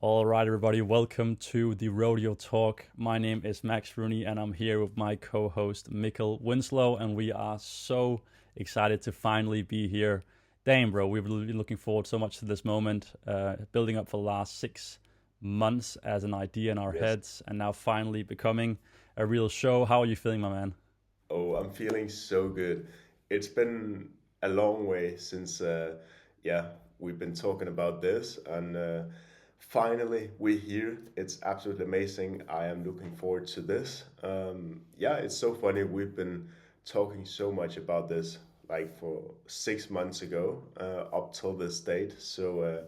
All right, everybody, welcome to the Rodeo Talk. My name is Max Rooney, and I'm here with my co host, Mikkel Winslow, and we are so excited to finally be here. Damn, bro, we've been looking forward so much to this moment, building up for the last 6 months as an idea in our Yes. heads, and now finally becoming a real show. How are you feeling, my man? Oh, I'm feeling so good. It's been a long way since, yeah, we've been talking about this, and finally we're here. It's absolutely amazing. I am looking forward to this. Yeah, it's so funny. We've been talking so much about this like for 6 months ago, up till this date. So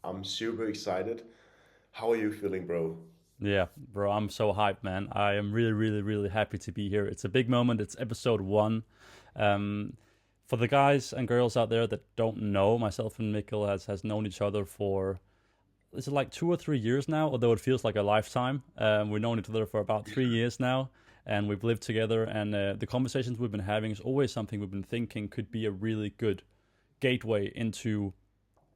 I'm super excited. How are you feeling, bro? Yeah, bro, I'm so hyped, man. I am really, really, really happy to be here. It's a big moment. It's episode one. Um, for the guys and girls out there that don't know, myself and Mikkel has known each other for is it like 2 or 3 years now? Although it feels like a lifetime. We've known each other for about 3 years now, and we've lived together. And the conversations we've been having is always something we've been thinking could be a really good gateway into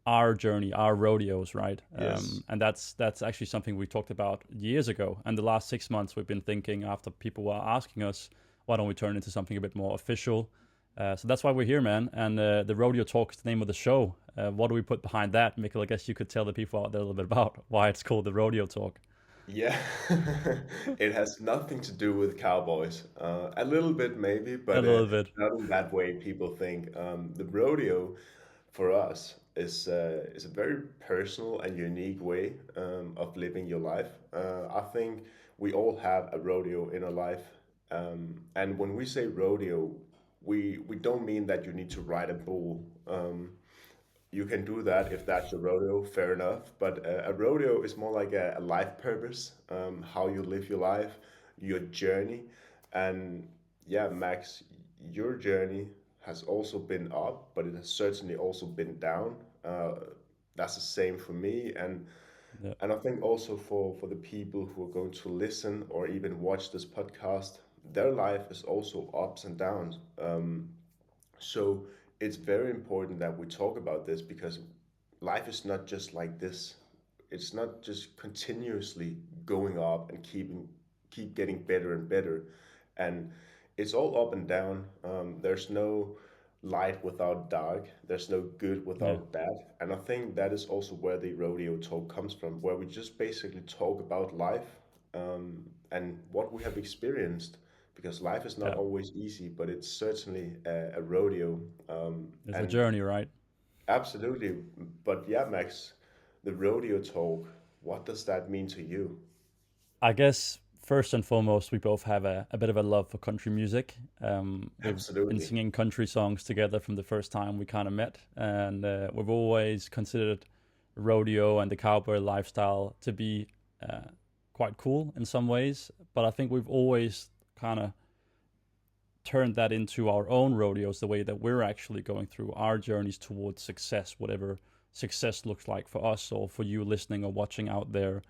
our journey, our rodeos, right? Yes. And that's actually something we talked about years ago. And the last 6 months, we've been thinking after people were asking us, why don't we turn it into something a bit more official? So that's why we're here, man. And the Rodeo Talk is the name of the show. What do we put behind that, Mikkel? I guess you could tell the people out there a little bit about why it's called the Rodeo Talk. Yeah, it has nothing to do with cowboys. A little bit maybe, A but little bit. not in that way people think. The rodeo for us is a very personal and unique way of living your life. I think we all have a rodeo in our life, and when we say rodeo, we don't mean that you need to ride a bull. You can do that if that's your rodeo, fair enough. But a rodeo is more like a life purpose, how you live your life, your journey. And yeah, Max, your journey has also been up, but it has certainly also been down. That's the same for me. Yeah, And I think also for the people who are going to listen or even watch this podcast, their life is also ups and downs. So it's very important that we talk about this because life is not just like this. It's not just continuously going up and keep getting better and better, and it's all up and down. There's no light without dark. There's no good yeah, without bad, and I think that is also where the rodeo talk comes from, where we just basically talk about life and what we have experienced because life is not yeah. always easy, but it's certainly a rodeo. It's a And journey, right? absolutely. But yeah, Max, the rodeo talk, what does that mean to you? I guess first and foremost, we both have a bit of a love for country music. We've been Absolutely. singing country songs together from the first time we kind of met, and we've always considered rodeo and the cowboy lifestyle to be uh, quite cool in some ways. But I think we've always kind of turned that into our own rodeos, the way that we're actually going through our journeys towards success, whatever success looks like for us or for you listening or watching out there.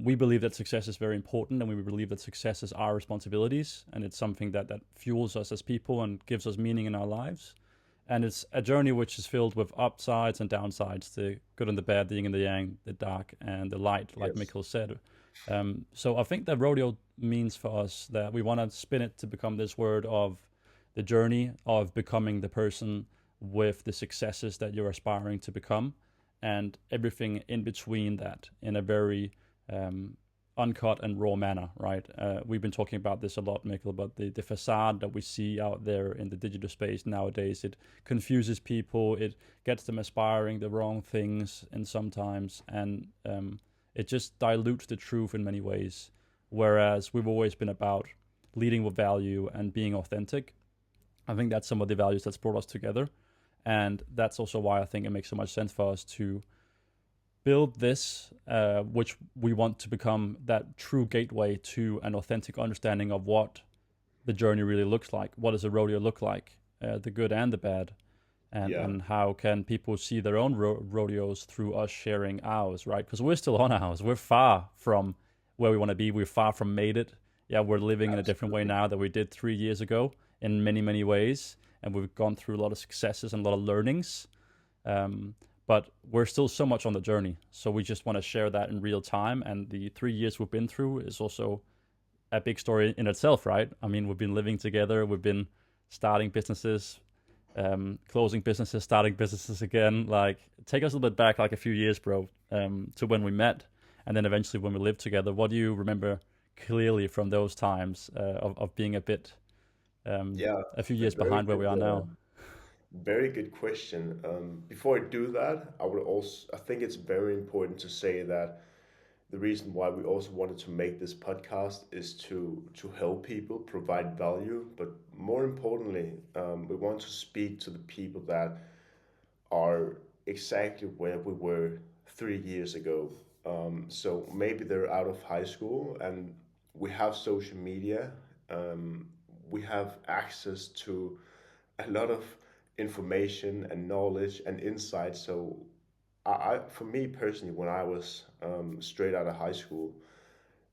We believe that success is very important, and we believe that success is our responsibilities, and it's something that fuels us as people and gives us meaning in our lives. And it's a journey which is filled with upsides and downsides, the good and the bad, the yin and the yang, the dark and the light, like Yes. Mikkel said. So I think that rodeo means for us that we want to spin it to become this word of the journey of becoming the person with the successes that you're aspiring to become, and everything in between that in a very um, uncut and raw manner, right? We've been talking about this a lot, Mikkel, but the facade that we see out there in the digital space nowadays, it confuses people, it gets them aspiring the wrong things, and sometimes, and it just dilutes the truth in many ways. Whereas we've always been about leading with value and being authentic. I think that's some of the values that's brought us together. And that's also why I think it makes so much sense for us to build this, which we want to become that true gateway to an authentic understanding of what the journey really looks like. What does a rodeo look like, the good and the bad, Yeah. and how can people see their own rodeos through us sharing ours, right? Because we're still on ours. We're far from where we want to be. We're far from made it. Yeah, we're living in a different way Absolutely. now than we did 3 years ago in many, many ways, and we've gone through a lot of successes and a lot of learnings. Um, but we're still so much on the journey. So we just want to share that in real time. And the 3 years we've been through is also a big story in itself, right? I mean, we've been living together, we've been starting businesses, closing businesses, starting businesses again. Like, take us a little bit back, like a few years, bro, to when we met, and then eventually when we lived together. What do you remember clearly from those times of being a bit, Yeah, a few a years behind where we are now? very good question. Before I do that, I think it's very important to say that the reason why we also wanted to make this podcast is to help people, provide value, but more importantly, we want to speak to the people that are exactly where we were 3 years ago. So maybe they're out of high school and we have social media. Um, we have access to a lot of information and knowledge and insight. So, for me personally, when I was straight out of high school,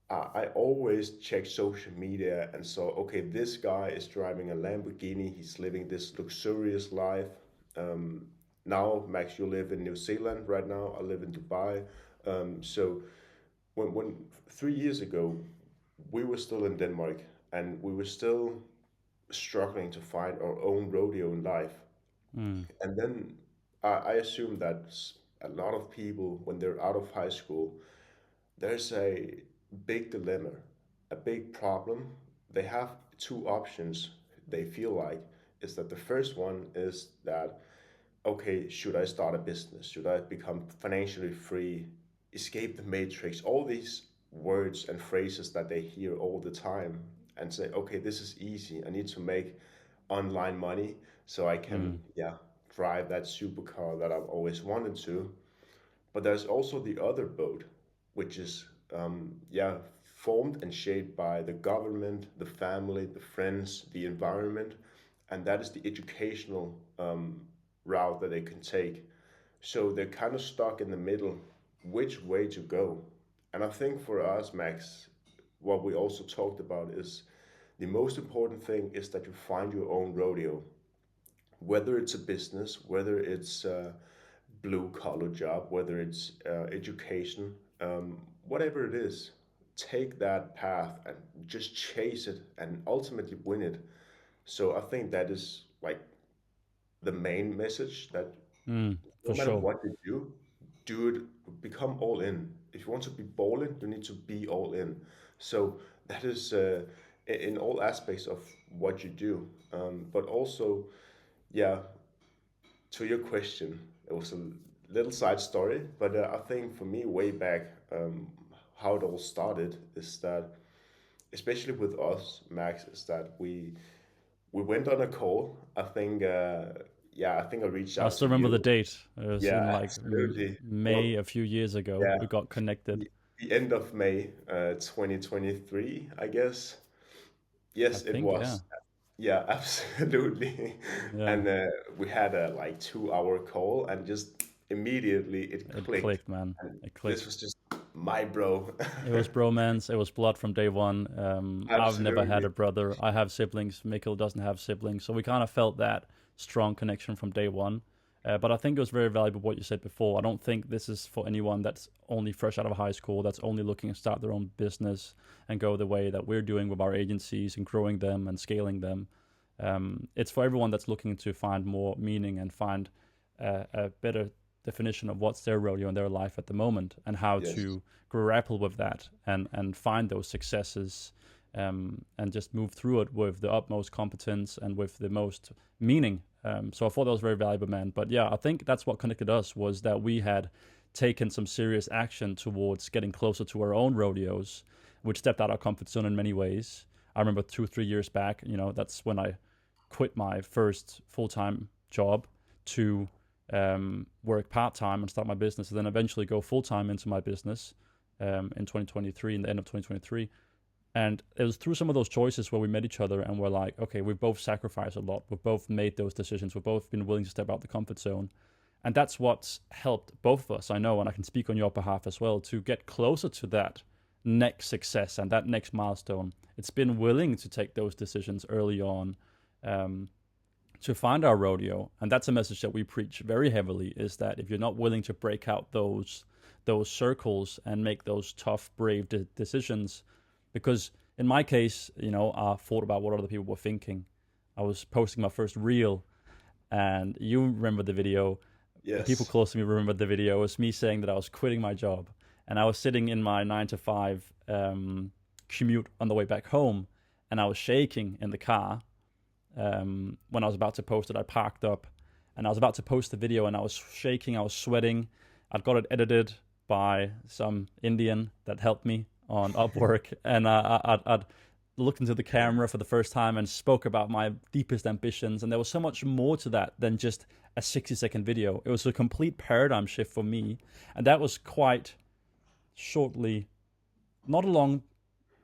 I always check social media and saw, okay, this guy is driving a Lamborghini. He's living this luxurious life. Um, Now, Max, you live in New Zealand right now. I live in Dubai. So when 3 years ago, we were still in Denmark and we were still struggling to find our own rodeo in life. Mm, And then I assume that a lot of people, when they're out of high school, there's a big dilemma, a big problem. They have two options, they feel like, is that the first one is that, okay, should I start a business? Should I become financially free, escape the matrix? All these words and phrases that they hear all the time and say, okay, this is easy. I need to make online money so I can, mm, yeah, drive that supercar that I've always wanted to. But there's also the other boat, which is, yeah, formed and shaped by the government, the family, the friends, the environment, and that is the educational route that they can take. So they're kind of stuck in the middle, which way to go. And I think for us, Max, what we also talked about is the most important thing is that you find your own rodeo, whether it's a business, whether it's blue collar job, whether it's education, whatever it is, take that path and just chase it and ultimately win it. So I think that is like the main message that no for matter sure. what you do it, become all in. If you want to be balling, you need to be all in. So that is in all aspects of what you do. But also, yeah, to your question, it was a little side story, but I think for me, way back, how it all started is that, especially with us, Max, is that we went on a call. I think, yeah, I think I reached I out still to remember the you. date. It was in Yeah, like absolutely. May Well, a few years ago. yeah, We got connected. the end of May, 2023, I guess. I Yes, it think, yeah, was. Yeah, absolutely. yeah. And we had a like 2 hour call, and just immediately it It clicked. clicked, man. And It this clicked. was just my bro. It was bromance. It was blood from day one. I've never had Absolutely. a brother. I have siblings. Mikkel doesn't have siblings, so we kind of felt that strong connection from day one. But I think it was very valuable what you said before. I don't think this is for anyone that's only fresh out of high school, that's only looking to start their own business and go the way that we're doing with our agencies and growing them and scaling them. It's for everyone that's looking to find more meaning and find a better definition of what's their rodeo in their life at the moment and how Yes. to grapple with that and find those successes, and just move through it with the utmost competence and with the most meaning. So I thought that was very valuable, man. But yeah, I think that's what connected us was that we had taken some serious action towards getting closer to our own rodeos, which stepped out of our comfort zone in many ways. I remember 2 3 years back, that's when I quit my first full-time job to work part-time and start my business, and then eventually go full-time into my business in 2023, in the end of 2023. And it was through some of those choices where we met each other and we're like, okay, we've both sacrificed a lot. We've both made those decisions. We've both been willing to step out the comfort zone. And that's what's helped both of us, I know, and I can speak on your behalf as well, to get closer to that next success and that next milestone. It's been willing to take those decisions early on, um, to find our rodeo. And that's a message that we preach very heavily, is that if you're not willing to break out those circles and make those tough, brave decisions, because in my case, I thought about what other people were thinking. I was posting my first reel, and you remember the video. People Yes. close to me remember the video. It was me saying that I was quitting my job, and I was sitting in my 9 to 5 commute on the way back home, and I was shaking in the car. When I was about to post it, I parked up, and I was about to post the video, and I was shaking, I was sweating. I'd got it edited by some Indian that helped me on Upwork, and I'd looked into the camera for the first time and spoke about my deepest ambitions. And there was so much more to that than just a 60-second video. It was a complete paradigm shift for me, and that was quite shortly, not a long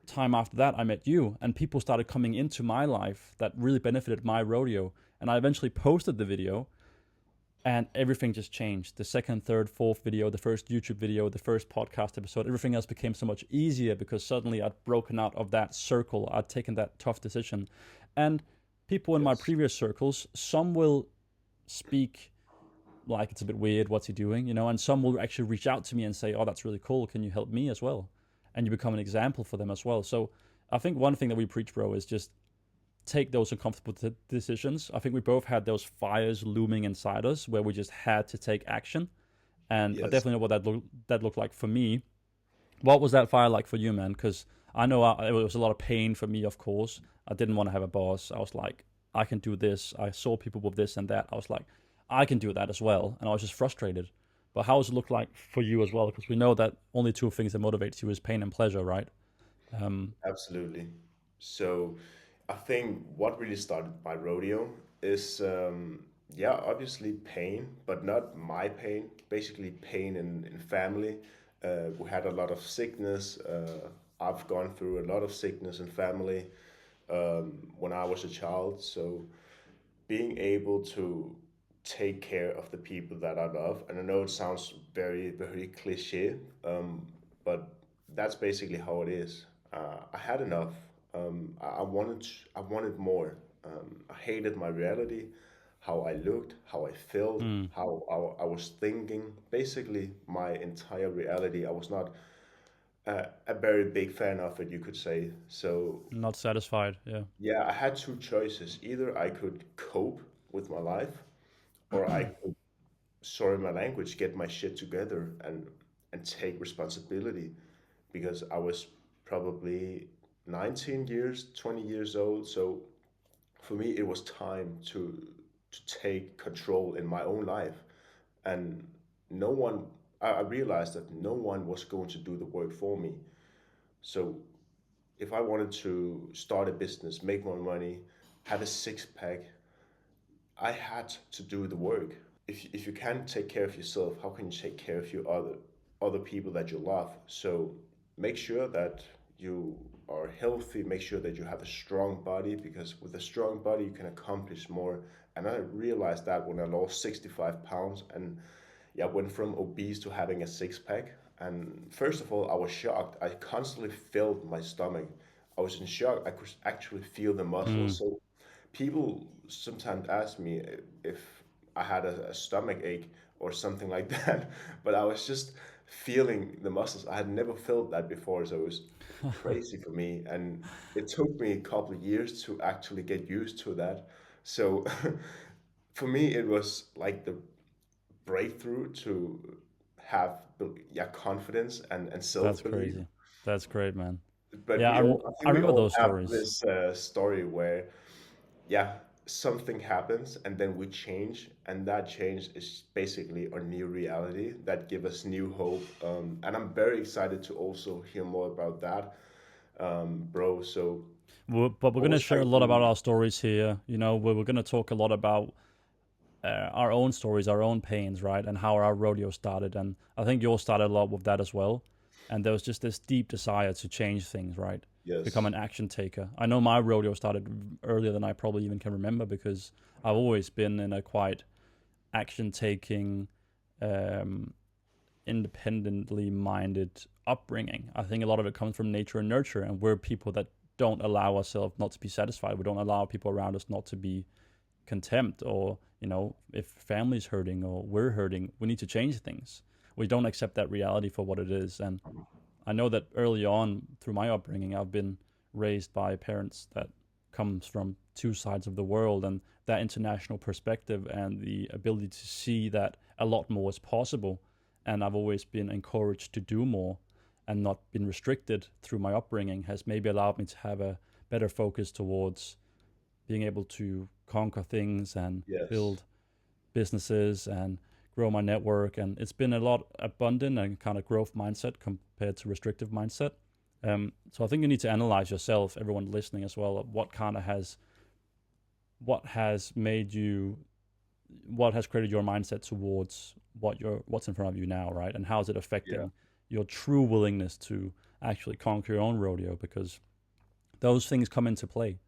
time after that, I met you, and people started coming into my life that really benefited my rodeo. And I eventually posted the video, and everything just changed. The second, third, fourth video, the first YouTube video, the first podcast episode, everything else became so much easier because suddenly I'd broken out of that circle. I'd taken that tough decision. And people in my Yes. previous circles, some will speak like it's a bit weird, what's he doing, and some will actually reach out to me and say, oh, that's really cool, can you help me as well? And you become an example for them as well. So I think one thing that we preach, bro, is just take those uncomfortable decisions. I think we both had those fires looming inside us where we just had to take action. And I Yes. definitely know what that looked like for me. What was that fire like for you, man? Because I know it was a lot of pain for me, of course. I didn't want to have a boss. I was like, I can do this. I saw people with this and that. I was like, I can do that as well. And I was just frustrated. But how does it look like for you as well? Because we know that only two things that motivates you is pain and pleasure, right? Um, Absolutely. So I think what really started my rodeo is, yeah, obviously pain, but not my pain, basically pain in family. We had a lot of sickness. I've gone through a lot of sickness in family when I was a child. So being able to take care of the people that I love, and I know it sounds very, very cliche, but that's basically how it is. I had enough. I wanted more. I hated my reality, how I looked, how I felt, mm, how I was thinking. Basically, my entire reality. I was not a very big fan of it, you could say. So not satisfied. Yeah. yeah, I had two choices. Either I could cope with my life, or I could, sorry my language, get my shit together and take responsibility, because I was probably 19 years, 20 years old. So for me, it was time to take control in my own life, and no one. I realized that no one was going to do the work for me. So if I wanted to start a business, make more money, have a six pack, I had to do the work. If you can't take care of yourself, how can you take care of your other people that you love? So make sure that you are healthy. Make sure that you have a strong body, because with a strong body you can accomplish more. And I realized that when I lost 65 pounds, and yeah, went from obese to having a six pack. And first of all, I was shocked. I constantly felt my stomach. I was in shock. I could actually feel the muscles. Mm, So people sometimes ask me if I had a stomach ache or something like that, but I was just feeling the muscles. I had never felt that before, so it was crazy for me, and it took me a couple of years to actually get used to that. So for me, it was like the breakthrough to have, yeah, confidence and that's self-belief. crazy. That's great, man. But Yeah, I I think we remember all those have stories. this story where, yeah, something happens and then we change, and that change is basically our new reality that give us new hope. And I'm very excited to also hear more about that, bro. So But we're I going to was share a trying lot about to, our stories here. We're going to talk a lot about our own stories, our own pains, right? And how our rodeo started. And I think yours started a lot with that as well. And there was just this deep desire to change things, right? Become yes, an action taker. I know my rodeo started earlier than I probably even can remember because I've always been in a quite action taking, um, independently minded upbringing. I think a lot of it comes from nature and nurture, and we're people that don't allow ourselves not to be satisfied. We don't allow people around us not to be contempt, or if family's hurting or we're hurting, we need to change things. We don't accept that reality for what it is. And I know that early on through my upbringing, I've been raised by parents that comes from two sides of the world, and that international perspective and the ability to see that a lot more is possible. And I've always been encouraged to do more and not been restricted through my upbringing has maybe allowed me to have a better focus towards being able to conquer things and Yes. build businesses and grow my network. And it's been a lot abundant and kind of growth mindset compared to restrictive mindset. So I think you need to analyze yourself, everyone listening as well, what has made you, what has created your mindset towards what's in front of you now, right? And how is it Yeah. affecting your true willingness to actually conquer your own rodeo? Because those things come into play.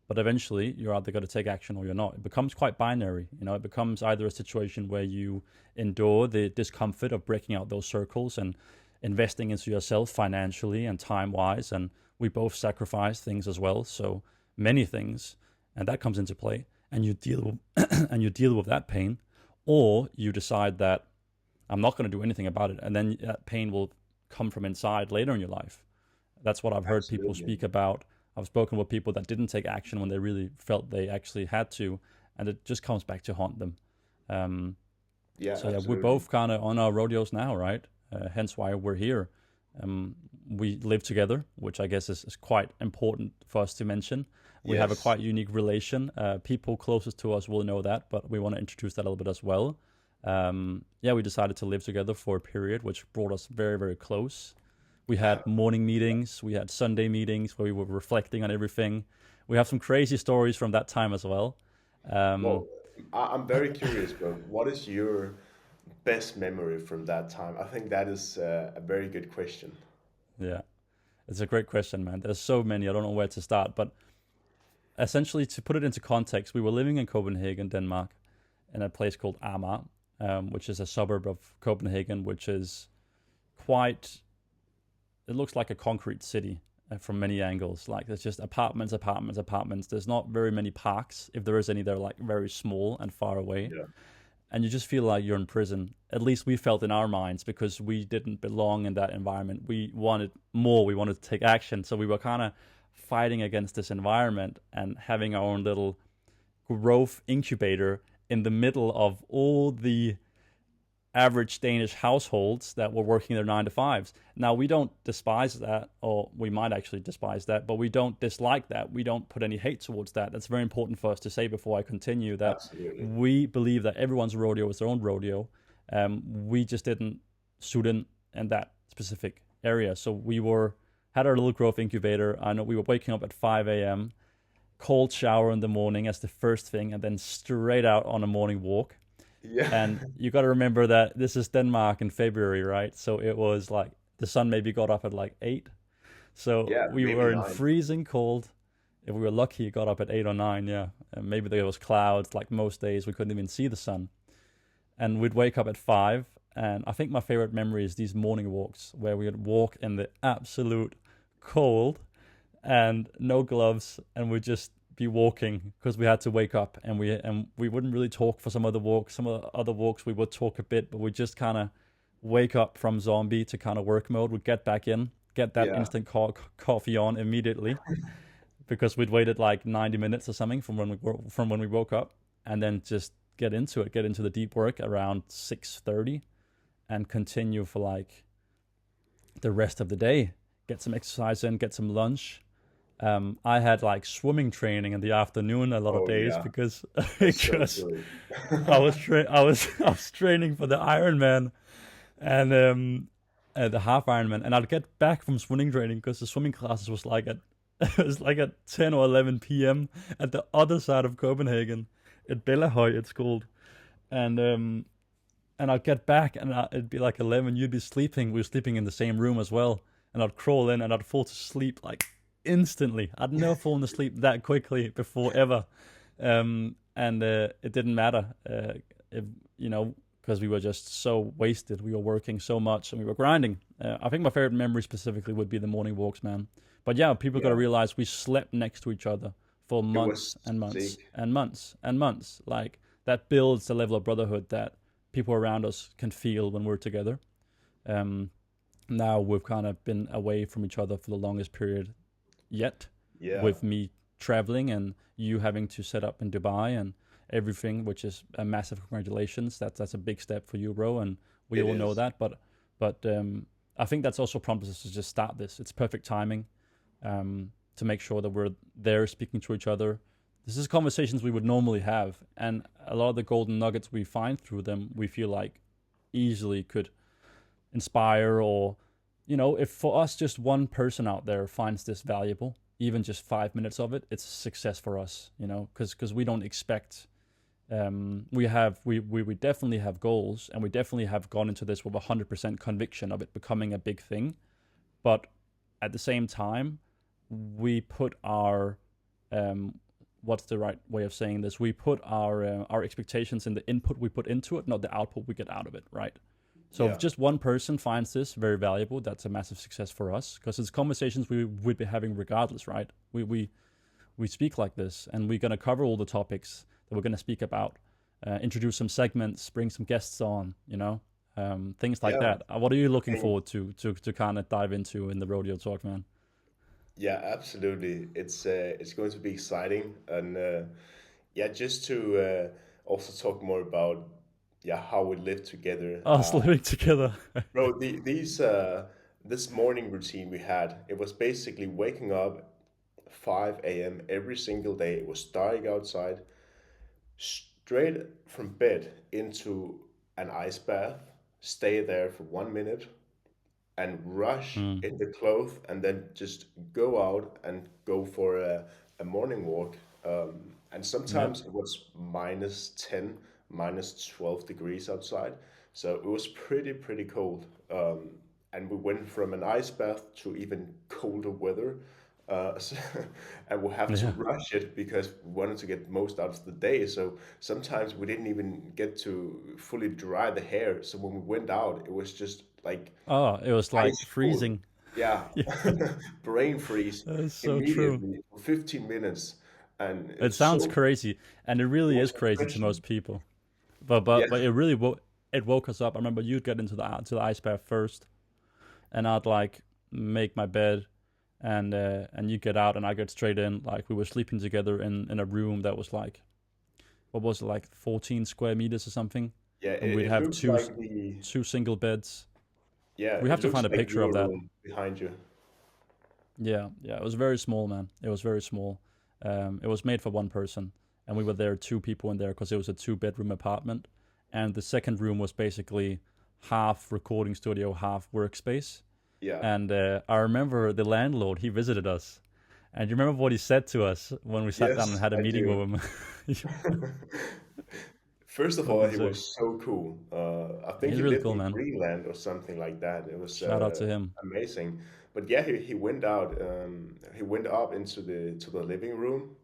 But eventually, you're either going to take action or you're not. It becomes quite binary. It becomes either a situation where you endure the discomfort of breaking out those circles and investing into yourself financially and time wise. And we both sacrifice things as well. So many things. And that comes into play. And you deal and you deal with that pain. Or you decide that I'm not going to do anything about it. And then that pain will come from inside later in your life. That's what I've heard people Absolutely. speak about. I've spoken with people that didn't take action when they really felt they actually had to, and it just comes back to haunt them. Um, Yeah, so yeah, we're absolutely. both kind of on our rodeos now, right? Hence why we're here. We live together, which I guess is quite important for us to mention. We have a Yes. quite unique relation. People closest to us will know that, but we want to introduce that a little bit as well. Yeah, we decided to live together for a period, which brought us very, very close. We had morning meetings, we had Sunday meetings where we were reflecting on everything. We have some crazy stories from that time as well. Um, Well, I'm very curious, bro. What is your best memory from that time? I think that is a very good question. yeah, it's a great question, man. There's so many, I don't know where to start. But essentially, to put it into context, we were living in Copenhagen, Denmark, in a place called Amager, which is a suburb of Copenhagen, which is quite, it looks like a concrete city from many angles. Like there's just apartments, apartments, apartments. There's not very many parks. If there is any, they're like very small and far away. Yeah. And you just feel like you're in prison. At least we felt in our minds because we didn't belong in that environment. We wanted more. We wanted to take action. So we were kind of fighting against this environment and having our own little growth incubator in the middle of all the average Danish households that were working their 9 to 5s. Now, we don't despise that, or we might actually despise that, but we don't dislike that. We don't put any hate towards that. That's very important for us to say before I continue that Absolutely. we believe that everyone's rodeo is their own rodeo. We just didn't suit in that specific area. So we had our little growth incubator. I know we were waking up at 5 a.m., cold shower in the morning as the first thing, and then straight out on a morning walk. Yeah. And you got to remember that this is Denmark in February, right? So it was like the sun maybe got up at like 8. So Yeah, we maybe were in nine. freezing cold. If we were lucky, it got up at 8 or 9, yeah. And maybe there was clouds, like most days we couldn't even see the sun. And we'd wake up at 5. And I think my favorite memory is these morning walks where we would walk in the absolute cold and no gloves, and we'd just be walking because we had to wake up, and we wouldn't really talk for some other walks. Some of the other walks we would talk a bit, but we just kind of wake up from zombie to kind of work mode. We'd get back in, get that Yeah. instant coffee on immediately because we'd waited like 90 minutes or something from when we woke up, and then just get into it, get into the deep work around 6:30, and continue for like the rest of the day. Get some exercise in, get some lunch. I had like swimming training in the afternoon a lot of Oh days yeah. because That's so because silly. I was training for the Ironman and the half Ironman, and I'd get back from swimming training because the swimming classes was like at it was like at 10 or 11 p.m. at the other side of Copenhagen, at Bellahøj it's called, and and I'd get back and it'd be like 11. You'd be sleeping. We were sleeping in the same room as well, and I'd crawl in and I'd fall to sleep like instantly. I'd never fallen asleep that quickly before ever, and it didn't matter, if, because we were just so wasted. We were working so much and we were grinding. I think my favorite memory specifically would be the morning walks, man. But yeah, people got to Yeah. realize we slept next to each other for It months was and months sick. and months and months. Like that builds the level of brotherhood that people around us can feel when we're together. Um, Now we've kind of been away from each other for the longest period yet, Yeah, with me traveling and you having to set up in Dubai and everything, which is a massive congratulations. That's a big step for you, bro, and we it all know is. that. But I think that's also prompted us to just start this. It's perfect timing, to make sure that we're there speaking to each other. This is conversations we would normally have, and a lot of the golden nuggets we find through them, we feel like easily could inspire, or if for us just one person out there finds this valuable, even just 5 minutes of it, it's a success for us, because we don't expect, we definitely have goals, and we definitely have gone into this with 100% conviction of it becoming a big thing. But at the same time, we put our, um, what's the right way of saying this, we put our expectations in the input we put into it, not the output we get out of it, right? So if Yeah, just one person finds this very valuable, that's a massive success for us, because it's conversations we would be having regardless, right? We speak like this, and we're gonna cover all the topics that we're gonna speak about, introduce some segments, bring some guests on, things like yeah. that. What are you I looking think forward to kind of dive into in the rodeo talk, man? yeah, absolutely. It's going to be exciting, and yeah, just to also talk more about yeah how we live together. Us living together. Bro, these this morning routine we had, it was basically waking up 5 a.m. every single day. It was dark outside, straight from bed into an ice bath, stay there for 1 minute, and rush Mm. in the clothes, and then just go out and go for a morning walk. And Yep. sometimes it was -10, -12 degrees outside. So it was pretty cold. And we went from an ice bath to even colder weather. So, and we have to Yeah. rush it because we wanted to get most out of the day. So sometimes we didn't even get to fully dry the hair. So when we went out, it was just like Oh, it was like ice cold. freezing. Yeah, Yeah, brain freeze that's so true. immediately for 15 minutes, and it It was sounds so crazy, and it it really was is crazy to refreshing. most people. But Yeah, it really woke us up. I remember you'd get into the ice bath first, and I'd like make my bed, and you get out, and I get straight in. Like we were sleeping together in a room that was like, what was it, like 14 square meters or something, yeah. and It, we'd it have looks like the two single beds. yeah. We have It to looks find a like picture of your that. room behind you. Yeah, yeah. It was very small, man. It was very small. It was made for one person, and we were there two people in there because it was a two-bedroom apartment, and the second room was basically half recording studio, half workspace. Yeah. And I remember the landlord, he visited us, and you remember what he said to us when we sat down and Yes, had a I meeting do. with him. First of What all, did he he say? was so cool. I think He's he really lived cool, in man. Greenland or something like that. It was Shout out to him. amazing. But yeah, he went out. He went up into the living room.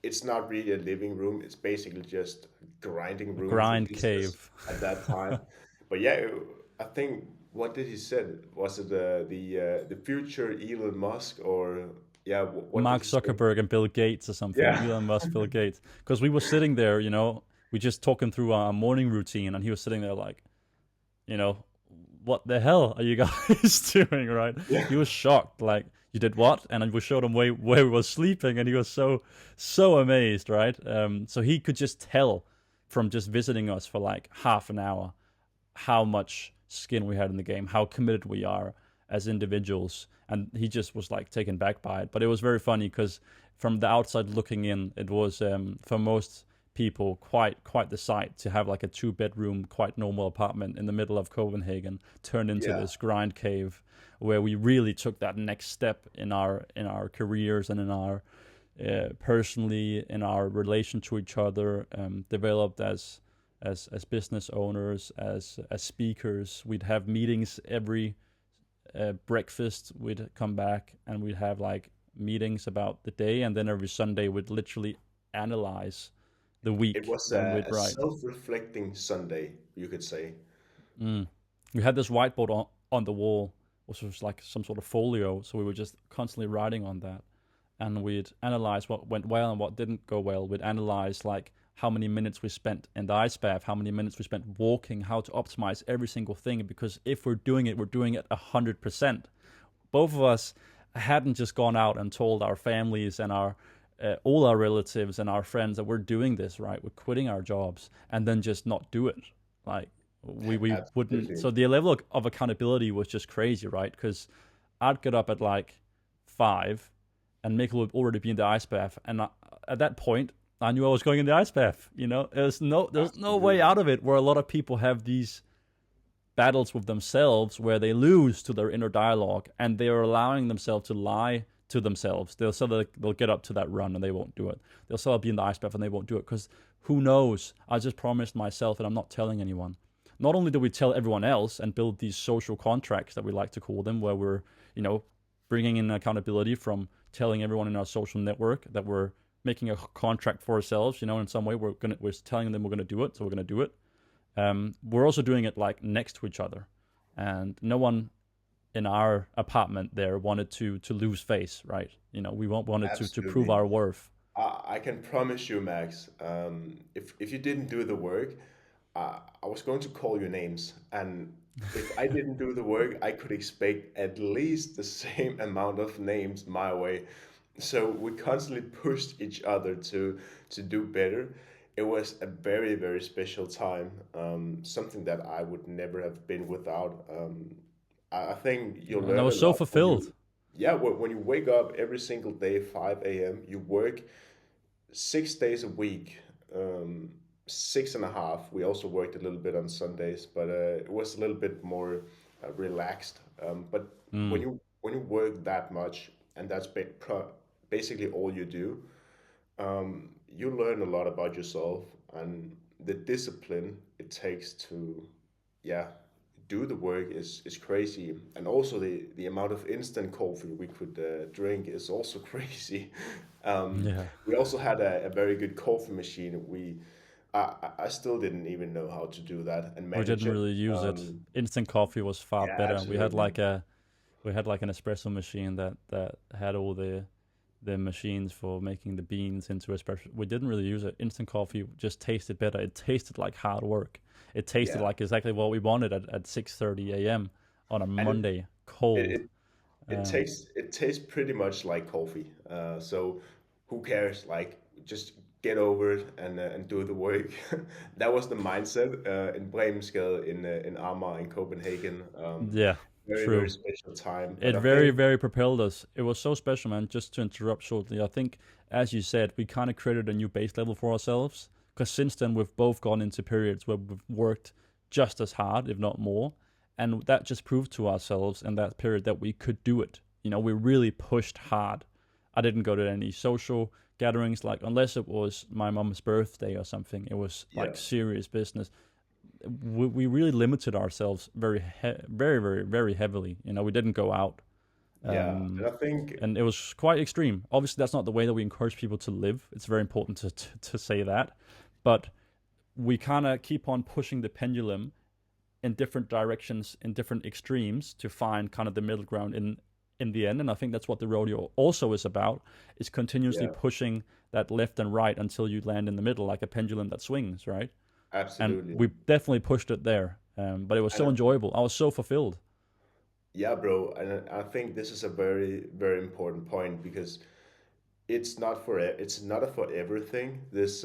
It's not really a living room. It's basically just a grinding A room for grind business cave. at that time. But yeah, I think what did he said? Was it the future Elon Musk, or yeah? What did Mark he say? Zuckerberg and Bill Gates or something. Yeah, Elon Musk, Bill Gates. Because we were sitting there, we just talking through our morning routine, and he was sitting there like, you know, what the hell are you guys doing, right? yeah. He was shocked, like, you did what? And we showed him where we were sleeping, and he was so amazed, right? So he could just tell from just visiting us for like half an hour how much skin we had in the game, how committed we are as individuals, and he just was like taken back by it. But it was very funny because from the outside looking in, it was, for most people quite the sight to have like a two-bedroom, quite normal apartment in the middle of Copenhagen turned into Yeah. this grind cave where we really took that next step in our careers and in our, personally, in our relation to each other, developed as business owners, as speakers. We'd have meetings every, breakfast. We'd come back and we'd have like meetings about the day, and then every Sunday we'd literally analyze the It week was and we'd a write. self-reflecting Sunday, you could say. Mm. We had this whiteboard on the wall, which was like some sort of folio, so we were just constantly writing on that. and we'd analyze what went well and what didn't go well. We'd analyze like how many minutes we spent in the ice bath, how many minutes we spent walking, how to optimize every single thing. Because if we're doing it, we're doing it 100%. Both of us hadn't just gone out and told our families and our all our relatives and our friends that we're doing this, right? We're quitting our jobs and then just not do it. Like we wouldn't. Absolutely. So the level of accountability was just crazy, right? Because I'd get up at like 5, and Mikkel would already be in the ice bath, and at that point, I knew I was going in the ice bath. There's no way Absolutely. out of it. Where a lot of people have these battles with themselves where they lose to their inner dialogue and they are allowing themselves to lie to themselves. They'll get up to that run and they won't do it. They'll still be in the ice bath and they won't do it because who knows? I just promised myself and I'm not telling anyone. Not only do we tell everyone else and build these social contracts that we like to call them, where we're you know bringing in accountability from telling everyone in our social network that we're making a contract for ourselves. In some way we're telling them we're gonna do it, so we're gonna do it. We're also doing it like next to each other, and no one in our apartment there wanted to lose face, right? We wanted to prove Absolutely. our worth. I can promise you, Max, if you didn't do the work, I was going to call you names. And if I didn't do the work, I could expect at least the same amount of names my way. So we constantly pushed each other to do better. It was a very, very special time, something that I would never have been without. I think you'll And I learn a was so lot when you, fulfilled. yeah, when you wake up every single day, 5 a.m., you work 6 days a week, um, six and a half. We also worked a little bit on Sundays, but it was a little bit more relaxed. But when Mm. you work that much, and that's basically all you do, you learn a lot about yourself and the discipline it takes to, yeah, do the work is crazy. And also the amount of instant coffee we could drink is also crazy. Yeah, We also had a very good coffee machine. I still didn't even know how to do that and we manage didn't it. really use it. Instant coffee was far Yeah, better. absolutely. We had like an espresso machine that had all the machines for making the beans into espresso. We didn't really use it. Instant coffee just tasted better. It tasted like hard work. It tasted Yeah, like exactly what we wanted at 6:30 a.m. on a and Monday, it, cold. it it Um, tastes pretty much like coffee. So who cares? Like just get over it and do the work. That was the mindset in Bremensgade, in Amager, in Copenhagen. yeah, Very very true. special time. But It I very, think very propelled us. It was so special, man. Just to interrupt shortly, I think, as you said, we kind of created a new base level for ourselves. Because since then, we've both gone into periods where we've worked just as hard, if not more. And that just proved to ourselves in that period that we could do it. We really pushed hard. I didn't go to any social gatherings, like, unless it was my mom's birthday or something. It was yeah, like serious business. We really limited ourselves very, very, very heavily. We didn't go out, yeah, and um, I think and it was quite extreme. Obviously, that's not the way that we encourage people to live. It's very important to say that, but we kind of keep on pushing the pendulum in different directions, in different extremes, to find kind of the middle ground in the end. And I think that's what the rodeo also is about: is continuously yeah, pushing that left and right until you land in the middle, like a pendulum that swings, right? And absolutely. we definitely pushed it there. But it was And so enjoyable. I was so fulfilled. yeah, bro, and I think this is a very very important point because it's not a forever thing. This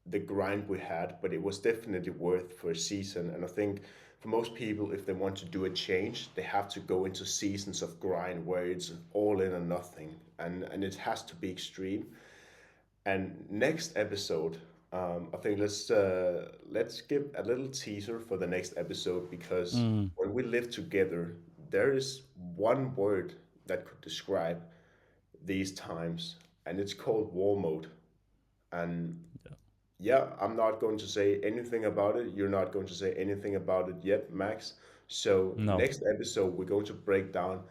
the grind we had, but it was definitely worth for a season. And I think for most people, if they want to do a change, they have to go into seasons of grind where it's all in or nothing, and it has to be extreme. And next episode, I think let's give a little teaser for the next episode because Mm, when we live together, there is one word that could describe these times, and it's called war mode. And yeah. yeah, I'm not going to say anything about it. You're not going to say anything about it yet, Max. So No. next episode, we're going to break down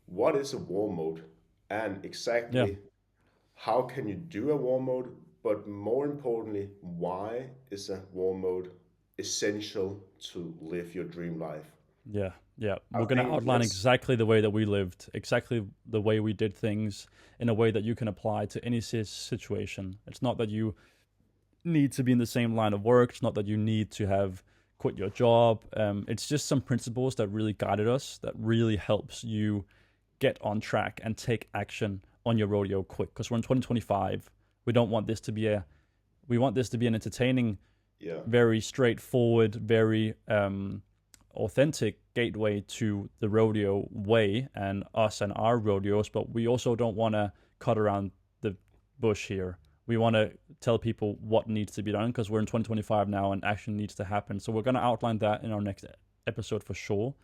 what is a war mode and Yeah. exactly how can you do a war mode, but more importantly, why is a war mode essential to live your dream life? Yeah. Yeah, I we're going to think outline let's exactly the way that we lived, exactly the way we did things in a way that you can apply to any situation. It's not that you need to be in the same line of work. It's not that you need to have quit your job. It's just some principles that really guided us, that really helps you get on track and take action on your rodeo quick. Because we're in 2025, we don't want this to be a we want this to be an entertaining, yeah, very straightforward, very authentic gateway to the rodeo way and us and our rodeos. But we also don't want to cut around the bush here. We want to tell people what needs to be done because we're in 2025 now and action needs to happen. So we're going to outline that in our next episode for sure.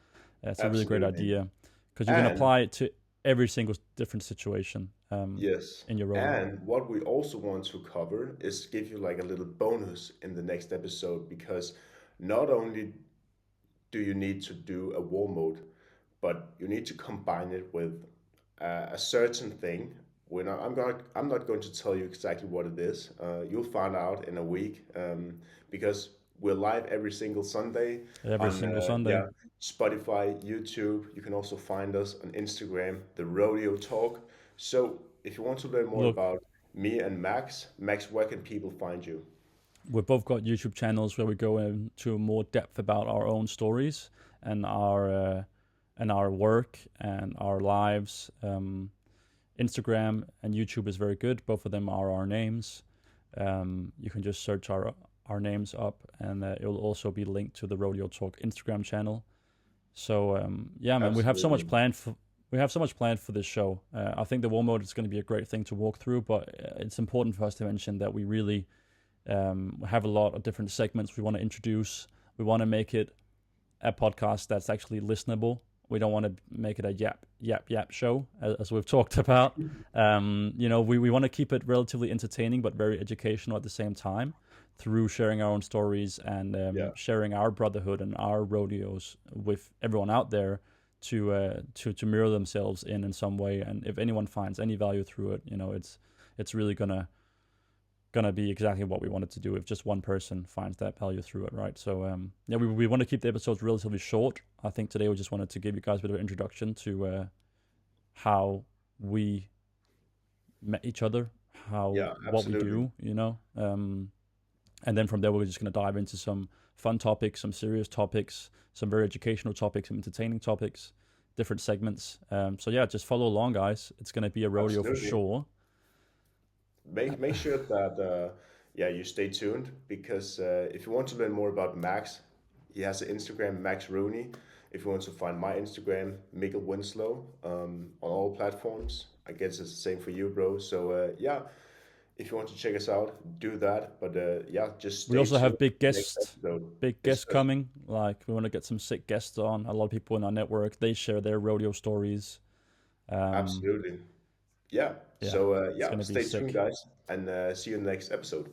It's a really great absolutely. idea because you can And apply it to every single different situation yes, in your rodeo. and what we also want to cover is give you like a little bonus in the next episode because not only do you need to do a war mode, but you need to combine it with a certain thing. I'm not going to tell you exactly what it is. You'll find out in a week because we're live every single Sunday Every on single Sunday. yeah, Spotify, YouTube. You can also find us on Instagram, the Rodeo Talk. So if you want to learn more Look, about me and Max, where can people find you? we've both got YouTube channels where we go into more depth about our own stories and our work and our lives. Instagram and YouTube is very good. Both of them are our names. You can just search our names up, and it will also be linked to the Rodeo Talk Instagram channel. So yeah, man, Absolutely. we have so much planned for this show. I think the war mode is going to be a great thing to walk through, but it's important for us to mention that we really have a lot of different segments we want to introduce. We want to make it a podcast that's actually listenable. We don't want to make it a yap show, as we've talked about. We want to keep it relatively entertaining but very educational at the same time through sharing our own stories and Yeah, sharing our brotherhood and our rodeos with everyone out there to mirror themselves in some way. And if anyone finds any value through it, it's really gonna be exactly what we wanted to do if just one person finds that value through it, right? So yeah, we want to keep the episodes relatively short. I think today we just wanted to give you guys a bit of an introduction to how we met each other, how yeah, what we absolutely. do, and then from there we're just gonna dive into some fun topics, some serious topics, some very educational topics, some entertaining topics, different segments. So yeah, just follow along, guys. It's gonna be a rodeo for Absolutely. sure. Make sure that yeah, you stay tuned because if you want to learn more about Max, he has an Instagram, Max Rooney. If you want to find my Instagram, Mikkel Winslow, on all platforms. I guess it's the same for you, bro. So yeah, if you want to check us out, do that. But yeah, just We stay also tuned have for the next episode. big Yes, guests sir. coming. Like we want to get some sick guests on. A lot of people in our network they share their rodeo stories. Um, Absolutely. Yeah. yeah, So it's yeah, gonna be stay tuned, sick. guys, and see you in the next episode.